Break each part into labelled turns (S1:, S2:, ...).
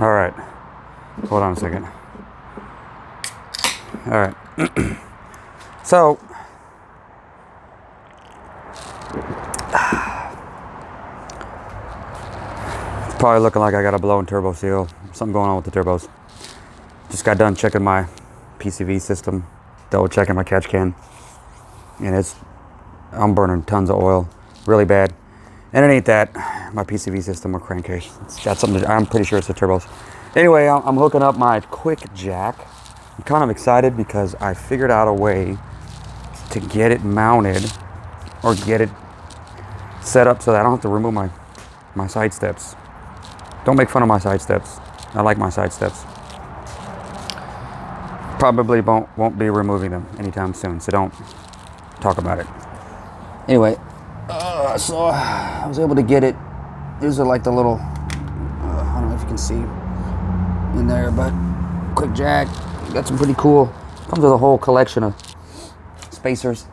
S1: All right. Hold on a second. All right. So, it's probably looking like I got a blown turbo seal. Something going on with the turbos. Just got done checking my PCV system, double checking my catch can, and I'm burning tons of oil, really bad. Underneath that, my PCV system or crankcase, it's got something. I'm pretty sure it's the turbos. Anyway, I'm hooking up my QuickJack. I'm kind of excited because I figured out a way to get it mounted or get it set up so that I don't have to remove my side steps. Don't make fun of my side steps. I like my side steps. Probably won't be removing them anytime soon, so don't talk about it. Anyway, so I was able to get it. These are like the little, I don't know if you can see in there, but QuickJack, got some pretty cool, comes with a whole collection of spacers.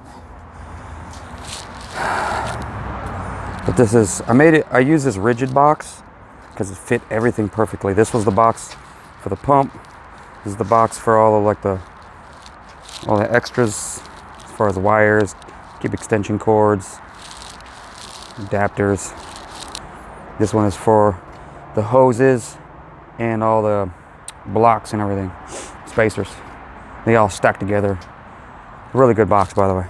S1: But this is, I use this rigid box because it fit everything perfectly. This was the box for the pump. This is the box for all the extras as far as wires, keep extension cords, adapters. This one is for the hoses and all the blocks and everything, spacers. They all stack together. Really good box, by the way.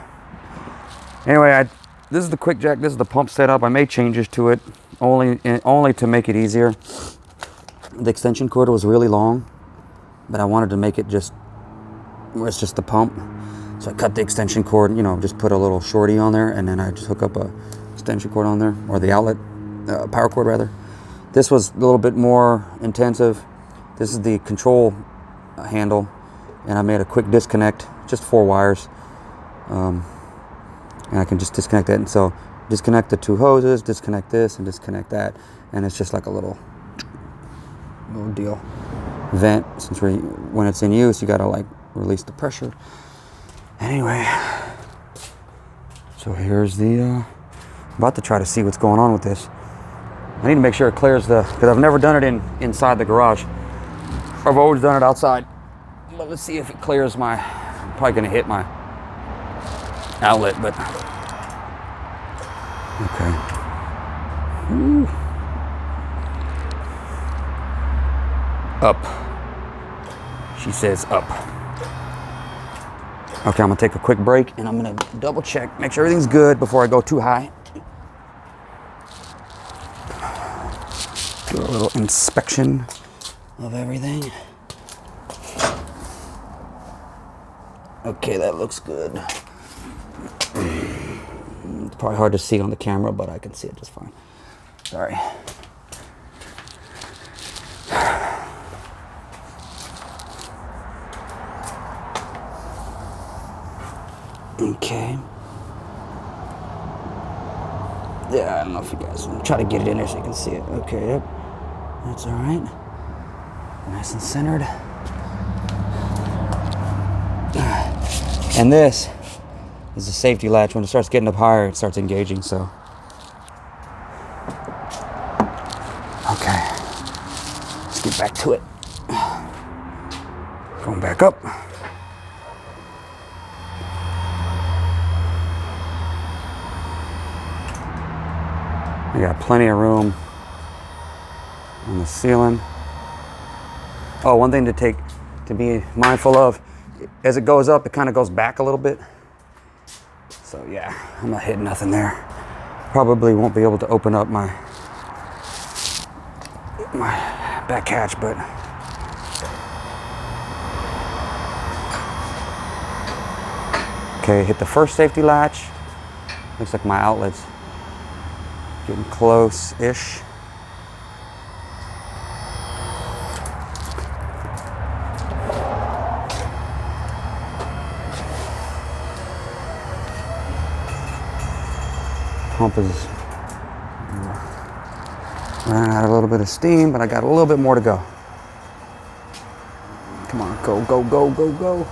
S1: Anyway, this is the QuickJack. This is the pump setup. I made changes to it only to make it easier. The extension cord was really long, but I wanted to make it just where it's just the pump. So I cut the extension cord, just put a little shorty on there, and then I just hook up a extension cord on there, or the outlet, power cord rather. This was a little bit more intensive. This is the control handle, and I made a quick disconnect, just 4 wires. And I can just disconnect that. And so disconnect the 2 hoses, disconnect this, and disconnect that. And it's just like a little deal. Vent, since when it's in use, you gotta like release the pressure. Anyway, so here's the, I'm about to try to see what's going on with this. I need to make sure it clears because I've never done it inside the garage. I've always done it outside. But let's see if it clears I'm probably gonna hit my outlet, but okay. Ooh. Up. She says up. Okay, I'm gonna take a quick break and I'm gonna double check, make sure everything's good before I go too high. Do a little inspection of everything. Okay, that looks good. It's probably hard to see on the camera, but I can see it just fine. Sorry. Okay. Yeah, I don't know if you guys want to try to get it in there so you can see it. Okay, yep. That's all right. Nice and centered. And this is the safety latch. When it starts getting up higher, it starts engaging, so. Okay. Let's get back to it. Going back up. I got plenty of room on the ceiling. Oh, one thing to be mindful of, as it goes up, it kind of goes back a little bit. So yeah, I'm not hitting nothing there. Probably won't be able to open up my back hatch, but okay, hit the first safety latch. Looks like my outlet's getting close-ish. Pump is running out a little bit of steam, but I got a little bit more to go. Come on, go, go, go, go, go.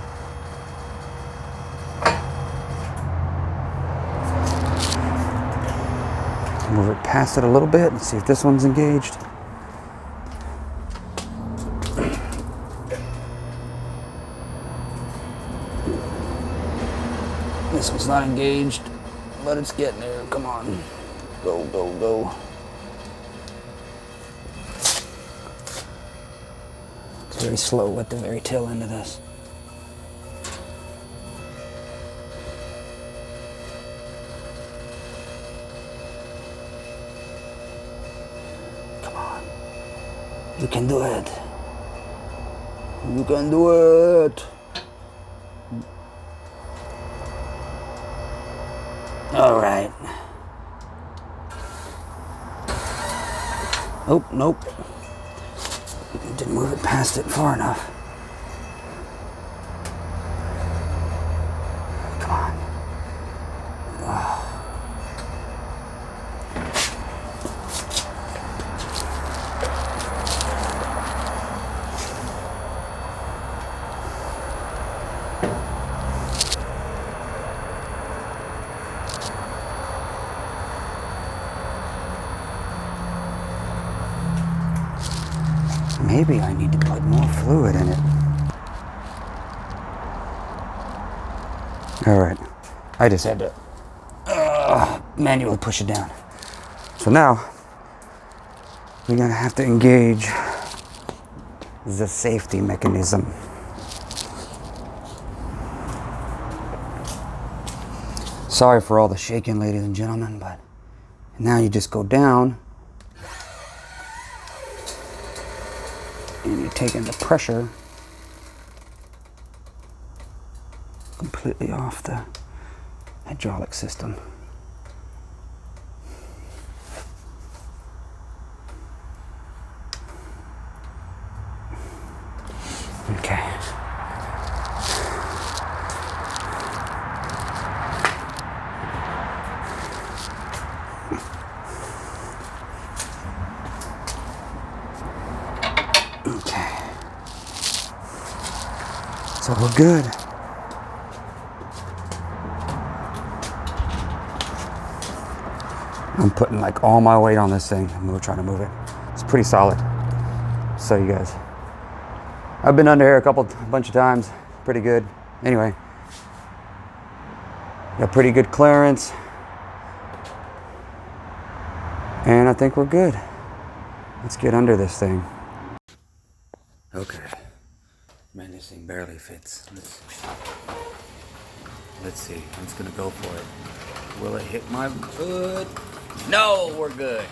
S1: Move it past it a little bit and see if this one's engaged. This one's not engaged, but it's getting there. Come on. Go, go, go. It's very slow at the very tail end of this. Come on. You can do it. You can do it. All right. Oh, nope. Didn't move it past it far enough. Come on. Oh. Maybe I need to put more fluid in it. All right, I just had to manually push it down. So now, we're gonna have to engage the safety mechanism. Sorry for all the shaking, ladies and gentlemen, but now you just go down and you're taking the pressure completely off the hydraulic system. Okay. Okay. So we're good. I'm putting like all my weight on this thing. I'm trying to move it. It's pretty solid. So you guys, I've been under here a bunch of times. Pretty good. Anyway, got pretty good clearance. And I think we're good. Let's get under this thing. Okay. Man, this thing barely fits. Let's see. I'm just gonna go for it. Will it hit my foot? No, we're good.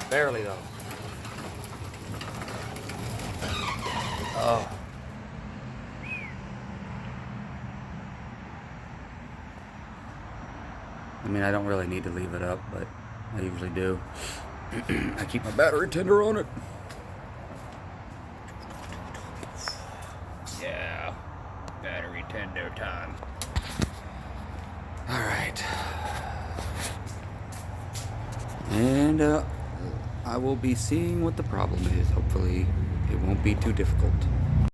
S1: Barely though. Oh. I mean, I don't really need to leave it up, but I usually do. I keep my battery tender on it. Yeah, battery tender time. All right. And I will be seeing what the problem is. Hopefully it won't be too difficult.